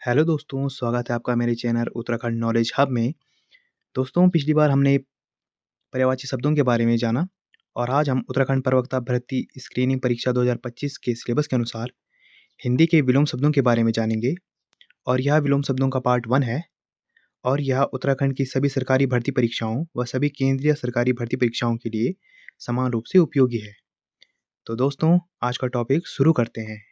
Hello दोस्तों, स्वागत है आपका मेरे चैनल उत्तराखंड नॉलेज हब में। दोस्तों, पिछली बार हमने पर्यायवाची शब्दों के बारे में जाना और आज हम उत्तराखंड प्रवक्ता भर्ती स्क्रीनिंग परीक्षा 2025 के सिलेबस के अनुसार हिंदी के विलोम शब्दों के बारे में जानेंगे। और यह विलोम शब्दों का पार्ट 1 है और यह उत्तराखंड की सभी सरकारी भर्ती परीक्षाओं व सभी केंद्रीय सरकारी भर्ती परीक्षाओं के लिए समान रूप से उपयोगी है। तो दोस्तों, आज का टॉपिक शुरू करते हैं।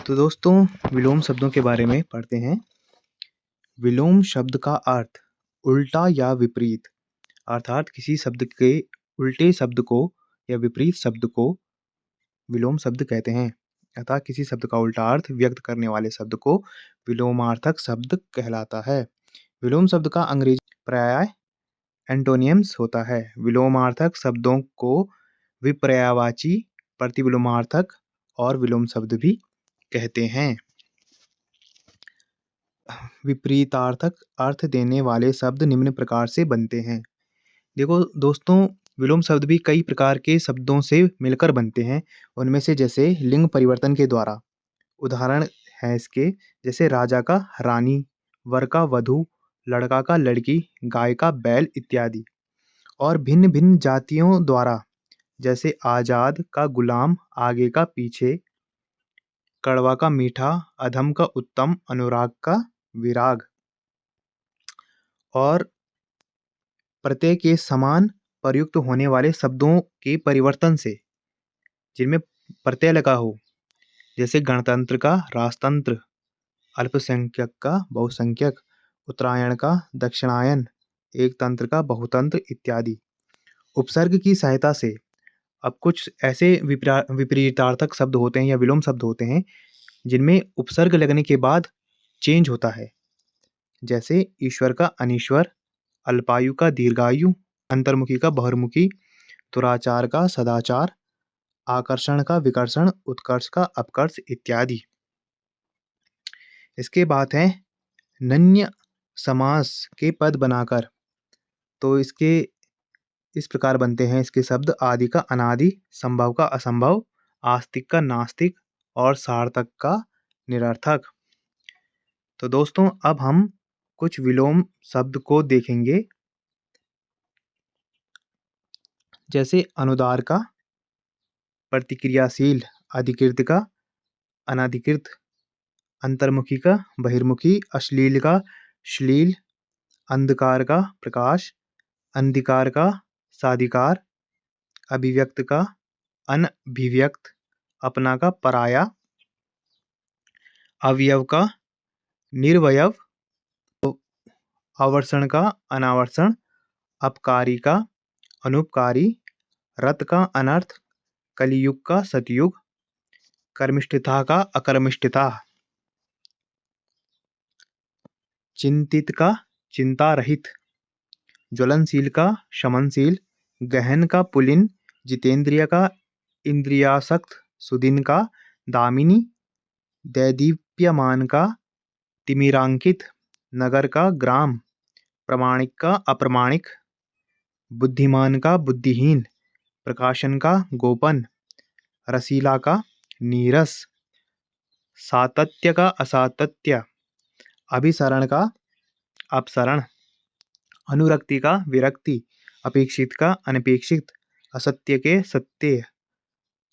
तो दोस्तों, विलोम शब्दों के बारे में पढ़ते हैं। विलोम शब्द का अर्थ उल्टा या विपरीत, अर्थात किसी शब्द के उल्टे शब्द को या विपरीत शब्द को विलोम शब्द कहते हैं। अर्थात किसी शब्द का उल्टा अर्थ व्यक्त करने वाले शब्द को विलोमार्थक शब्द कहलाता है। विलोम शब्द का अंग्रेजी पर्याय एंटोनियम्स होता है। विलोमार्थक शब्दों को विपर्यायवाची, प्रतिविलोमार्थक और विलोम शब्द भी कहते हैं। विपरीतार्थक अर्थ देने वाले शब्द निम्न प्रकार से बनते हैं। देखो दोस्तों, विलोम शब्द भी कई प्रकार के शब्दों से मिलकर बनते हैं। उनमें से जैसे लिंग परिवर्तन के द्वारा, उदाहरण है इसके जैसे राजा का रानी, वर का वधू, लड़का का लड़की, गाय का बैल इत्यादि। और भिन्न भिन्न जातियों द्वारा जैसे आजाद का गुलाम, आगे का पीछे, कड़वा का मीठा, अधम का उत्तम, अनुराग का विराग। और प्रत्यय के समान प्रयुक्त होने वाले शब्दों के परिवर्तन से, जिनमें प्रत्यय लगा हो, जैसे गणतंत्र का राजतंत्र, अल्पसंख्यक का बहुसंख्यक, उत्तरायण का दक्षिणायन, एक तंत्र का बहुतंत्र इत्यादि। उपसर्ग की सहायता से अब कुछ ऐसे विपरीतार्थक शब्द होते हैं या विलोम शब्द होते हैं जिनमें उपसर्ग लगने के बाद चेंज होता है। जैसे ईश्वर का अनीश्वर, अल्पायु का दीर्घायु, अंतर्मुखी का बहिर्मुखी, दुराचार का सदाचार, आकर्षण का विकर्षण, उत्कर्ष का अपकर्ष इत्यादि। इसके बाद है नन्य समास के पद बनाकर। तो इसके इस प्रकार बनते हैं इसके शब्द: आदि का अनादि, संभव का असंभव, आस्तिक का नास्तिक और सार्थक का निरर्थक। तो दोस्तों, अब हम कुछ विलोम शब्द को देखेंगे। जैसे अनुदार का प्रतिक्रियाशील, अधिकृत का अनाधिकृत, अंतर्मुखी का बहिर्मुखी, अश्लील का श्लील, अंधकार का प्रकाश, अंधिकार का साधिकार, अभिव्यक्त का अनभिव्यक्त, अपना का पराया, अवयव का निर्वयव, आवर्षण का अनावर्षण, अपकारी का अनुपकारी, रत का अनर्थ, कलियुग का सतयुग, कर्मिष्ठता का अकर्मिष्ठता, चिंतित का चिंता रहित, ज्वलनशील का शमनशील, गहन का पुलिन, जितेंद्रिय का इंद्रियासक्त, सुदिन का दामिनी, दैदीप्यमान का तिमिरांकित, नगर का ग्राम, प्रमाणिक का अप्रमाणिक, बुद्धिमान का बुद्धिहीन, प्रकाशन का गोपन, रसीला का नीरस, सातत्य का असातत्य, अभिसरण का अपसरण, अनुरक्ति का विरक्ति, अपेक्षित का अनपेक्षित, असत्य के सत्य,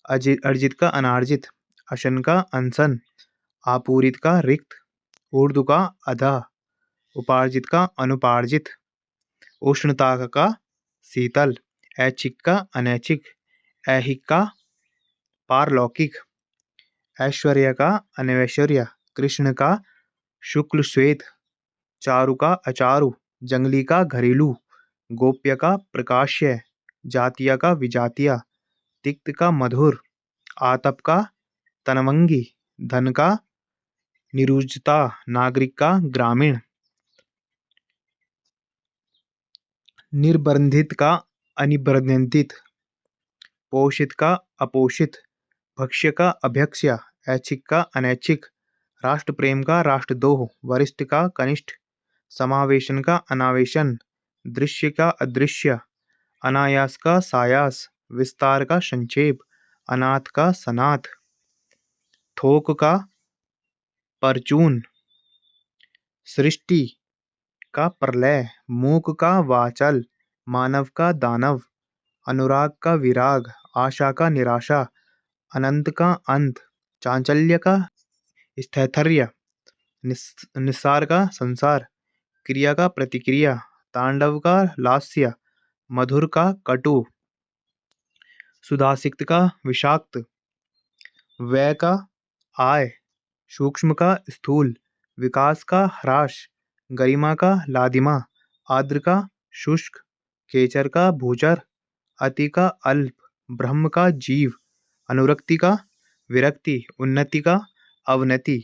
अर्जित का अनार्जित, अशन का अनशन, आपूरित का रिक्त, ऊर्ध्व का अधः, उपार्जित का अनुपार्जित, उष्णता का शीतल, ऐच्छिक का अनैच्छिक, ऐहिक का पारलौकिक, ऐश्वर्य का अनैश्वर्य, कृष्ण का शुक्ल श्वेत, चारु का अचारु, जंगली का घरेलू, गोप्य का प्रकाश्य, जातीय का विजातीय, तिक्त का मधुर, आतप का तनवंगी, धन का निरुजता, नागरिक का ग्रामीण, निर्बंधित का अनिबंधित, पोषित का अपोषित, भक्ष्य का अभक्ष्य, ऐच्छिक का अनैच्छिक, राष्ट्र प्रेम का राष्ट्रद्रोह, वरिष्ठ का कनिष्ठ, समावेशन का अनावेशन, दृश्य का अदृश्य, अनायास का सायास, विस्तार का संक्षेप, अनाथ का सनाथ, थोक का परचून, सृष्टि का प्रलय, मूक का वाचल, मानव का दानव, अनुराग का विराग, आशा का निराशा, अनंत का अंत, चांचल्य का स्थैर्य, निस्सार का संसार, क्रिया का प्रतिक्रिया, तांडव का लास्य, मधुर का कटु, सुधासिक्त का विषाक्त, व्यय का आय, सूक्ष्म का स्थूल, विकास का ह्रास, गरिमा का लादिमा, आर्द्र का शुष्क, खेचर का भूचर, अति का अल्प, ब्रह्म का जीव, अनुरक्ति का विरक्ति, उन्नति का अवनति।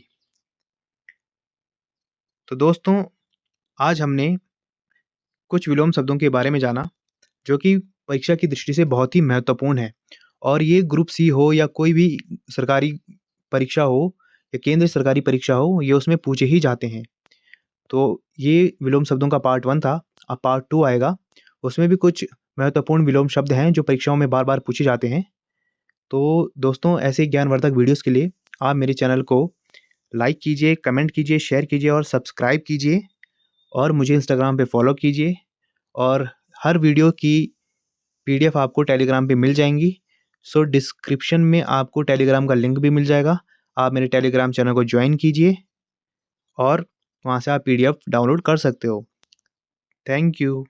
तो दोस्तों, आज हमने कुछ विलोम शब्दों के बारे में जाना जो कि परीक्षा की दृष्टि से बहुत ही महत्वपूर्ण है, और ये ग्रुप सी हो या कोई भी सरकारी परीक्षा हो या केंद्र सरकारी परीक्षा हो, ये उसमें पूछे ही जाते हैं। तो ये विलोम शब्दों का पार्ट 1 था। अब पार्ट 2 आएगा, उसमें भी कुछ महत्वपूर्ण विलोम शब्द हैं जो परीक्षाओं में बार बार पूछे जाते हैं। तो दोस्तों, ऐसे ज्ञानवर्धक वीडियोस के लिए आप मेरे चैनल को लाइक कीजिए, कमेंट कीजिए, शेयर कीजिए और सब्सक्राइब कीजिए, और मुझे इंस्टाग्राम पे फॉलो कीजिए। और हर वीडियो की पीडीएफ आपको टेलीग्राम पे मिल जाएंगी। सो डिस्क्रिप्शन में आपको टेलीग्राम का लिंक भी मिल जाएगा। आप मेरे टेलीग्राम चैनल को ज्वाइन कीजिए और वहाँ से आप पीडीएफ डाउनलोड कर सकते हो। Thank you.